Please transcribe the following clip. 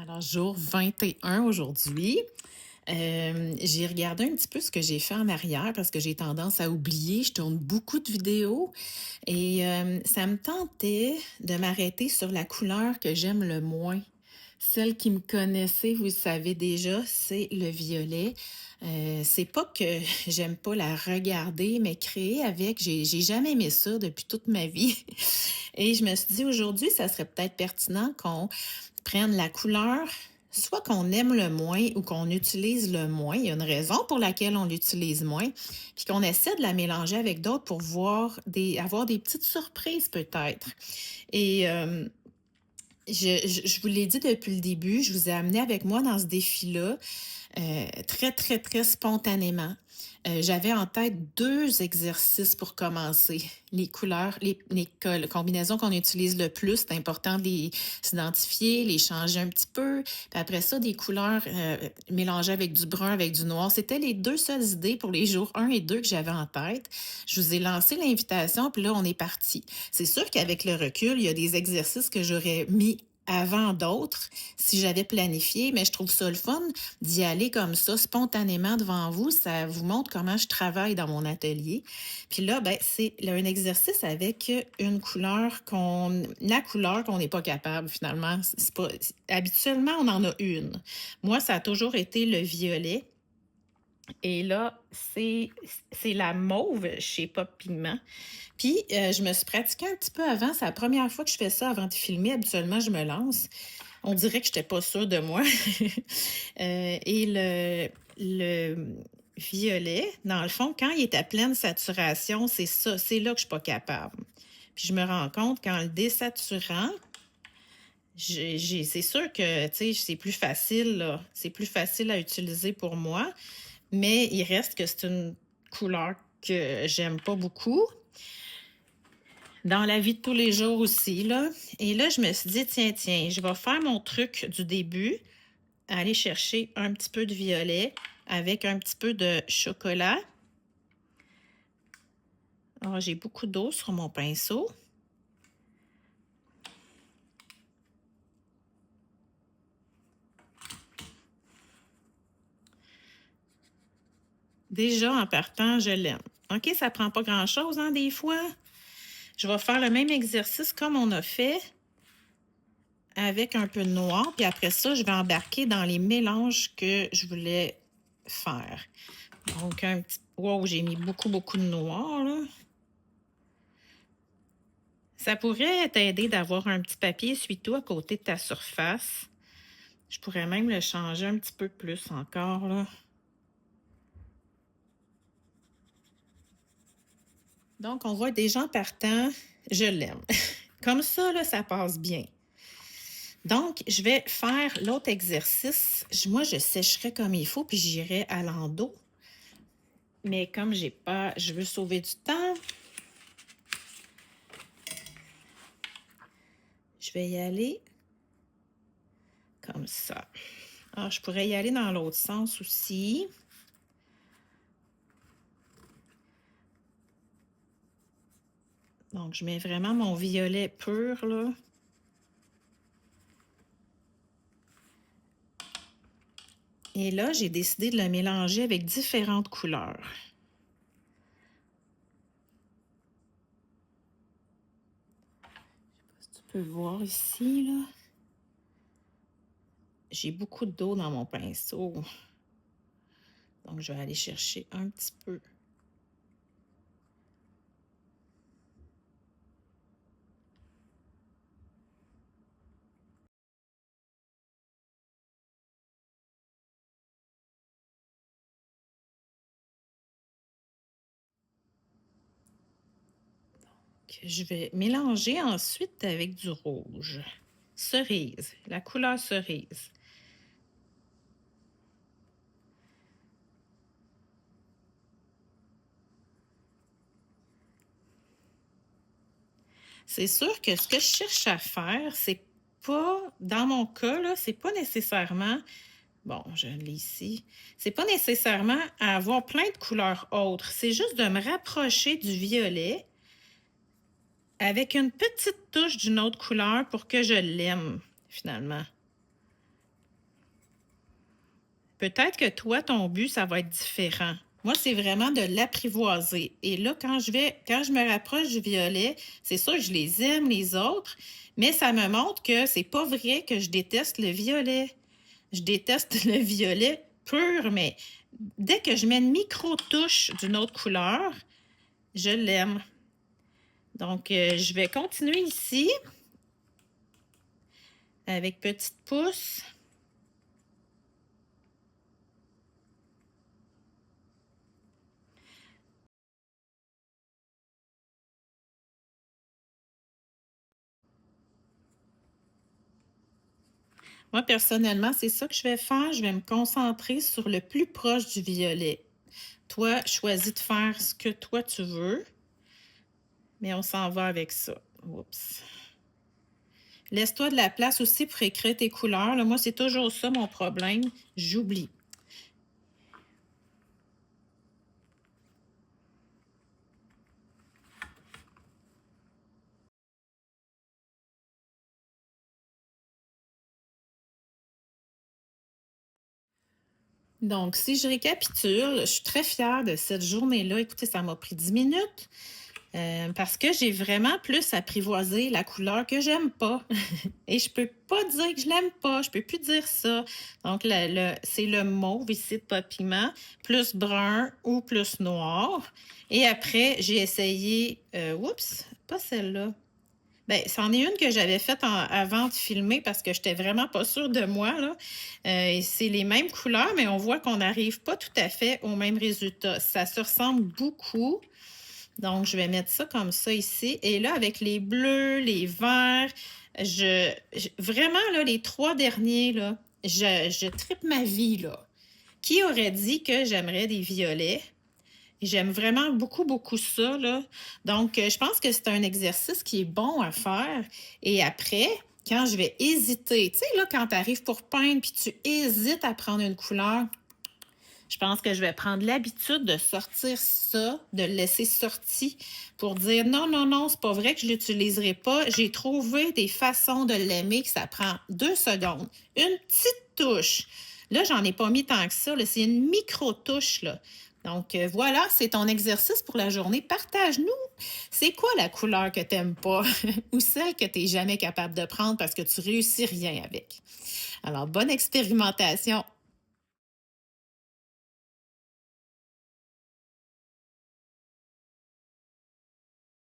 Alors, jour 21 aujourd'hui. J'ai regardé un petit peu ce que j'ai fait en arrière parce que j'ai tendance à oublier. Je tourne beaucoup de vidéos et ça me tentait de m'arrêter sur la couleur que j'aime le moins. Celle qui me connaissait, vous le savez déjà, c'est le violet. C'est pas que j'aime pas la regarder, mais créer avec, j'ai jamais aimé ça depuis toute ma vie. Et je me suis dit aujourd'hui, ça serait peut-être pertinent qu'on prenne la couleur, soit qu'on aime le moins ou qu'on utilise le moins. Il y a une raison pour laquelle on l'utilise moins, puis qu'on essaie de la mélanger avec d'autres pour avoir des petites surprises peut-être. Et je vous l'ai dit depuis le début, je vous ai amené avec moi dans ce défi-là très, très, très spontanément. J'avais en tête 2 exercices pour commencer. Les couleurs, combinaisons qu'on utilise le plus, c'est important de les s'identifier, les changer un petit peu. Puis après ça, des couleurs mélangées avec du brun, avec du noir. C'était les 2 seules idées pour les jours 1 et 2 que j'avais en tête. Je vous ai lancé l'invitation, puis là, on est parti. C'est sûr qu'avec le recul, il y a des exercices que j'aurais mis avant d'autres si j'avais planifié, mais je trouve ça le fun d'y aller comme ça, spontanément devant vous. Ça vous montre comment je travaille dans mon atelier. Puis là, ben, c'est là, un exercice avec une la couleur qu'on n'est pas capable finalement. C'est pas, habituellement, on en a une. Moi, ça a toujours été le violet. Et là, c'est la mauve chez Pop Pigment. Puis, je me suis pratiquée un petit peu avant. C'est la première fois que je fais ça avant de filmer. Habituellement, je me lance. On dirait que je n'étais pas sûre de moi. Et le violet, dans le fond, quand il est à pleine saturation, c'est ça, c'est là que je ne suis pas capable. Puis je me rends compte qu'en le désaturant, c'est sûr que c'est plus facile, là. C'est plus facile à utiliser pour moi, mais il reste que c'est une couleur que j'aime pas beaucoup. Dans la vie de tous les jours aussi, là. Et là, je me suis dit, tiens, je vais faire mon truc du début, aller chercher un petit peu de violet avec un petit peu de chocolat. Alors, j'ai beaucoup d'eau sur mon pinceau. Déjà, en partant, je l'aime. OK, ça prend pas grand-chose, hein, des fois. Je vais faire le même exercice comme on a fait avec un peu de noir. Puis après ça, je vais embarquer dans les mélanges que je voulais faire. Donc, un petit... Wow, j'ai mis beaucoup, beaucoup de noir, là. Ça pourrait t'aider d'avoir un petit papier essuie-tout à côté de ta surface. Je pourrais même le changer un petit peu plus encore, là. Donc, on voit des gens partant. Je l'aime. Comme ça, là, ça passe bien. Donc, je vais faire l'autre exercice. Moi, je sécherai comme il faut, puis j'irai à l'endos. Mais comme j'ai pas, je veux sauver du temps, je vais y aller comme ça. Alors, je pourrais y aller dans l'autre sens aussi. Donc, je mets vraiment mon violet pur, là. Et là, j'ai décidé de le mélanger avec différentes couleurs. Je sais pas si tu peux voir ici, là. J'ai beaucoup d'eau dans mon pinceau. Donc, je vais aller chercher un petit peu. Je vais mélanger ensuite avec du rouge. Cerise, la couleur cerise. C'est sûr que ce que je cherche à faire, c'est pas, dans mon cas, là, c'est pas nécessairement, bon, je l'ai ici, c'est pas nécessairement à avoir plein de couleurs autres. C'est juste de me rapprocher du violet avec une petite touche d'une autre couleur pour que je l'aime, finalement. Peut-être que toi, ton but, ça va être différent. Moi, c'est vraiment de l'apprivoiser. Et là, quand je me rapproche du violet, c'est sûr que je les aime, les autres, mais ça me montre que c'est pas vrai que je déteste le violet. Je déteste le violet pur, mais dès que je mets une micro-touche d'une autre couleur, je l'aime. Donc, je vais continuer ici avec petite pousse. Moi, personnellement, c'est ça que je vais faire. Je vais me concentrer sur le plus proche du violet. Toi, choisis de faire ce que toi tu veux, mais on s'en va avec ça. Oups. Laisse-toi de la place aussi pour écrire tes couleurs. Là, moi, c'est toujours ça mon problème. J'oublie. Donc, si je récapitule, je suis très fière de cette journée-là. Écoutez, ça m'a pris 10 minutes. Parce que j'ai vraiment plus apprivoisé la couleur que j'aime pas. Et je peux pas dire que je l'aime pas, je peux plus dire ça. Donc, c'est le mauve ici de Piment, plus brun ou plus noir. Et après, j'ai essayé, oups, pas celle-là. Ben, c'en est une que j'avais faite avant de filmer parce que j'étais vraiment pas sûre de moi, là. Et c'est les mêmes couleurs, mais on voit qu'on n'arrive pas tout à fait au même résultat. Ça se ressemble beaucoup. Donc, je vais mettre ça comme ça ici. Et là, avec les bleus, les verts, vraiment, là, les trois derniers, là, je tripe ma vie, là. Qui aurait dit que j'aimerais des violets? J'aime vraiment beaucoup, beaucoup ça, là. Donc, je pense que c'est un exercice qui est bon à faire. Et après, quand je vais hésiter, tu sais, là, quand tu arrives pour peindre puis tu hésites à prendre une couleur, je pense que je vais prendre l'habitude de sortir ça, de le laisser sorti pour dire non, non, non, c'est pas vrai que je l'utiliserai pas. J'ai trouvé des façons de l'aimer que ça prend 2 secondes. Une petite touche. Là, j'en ai pas mis tant que ça. C'est une micro-touche, là. Donc, voilà, c'est ton exercice pour la journée. Partage-nous. C'est quoi la couleur que tu n'aimes pas ou celle que tu n'es jamais capable de prendre parce que tu réussis rien avec? Alors, bonne expérimentation.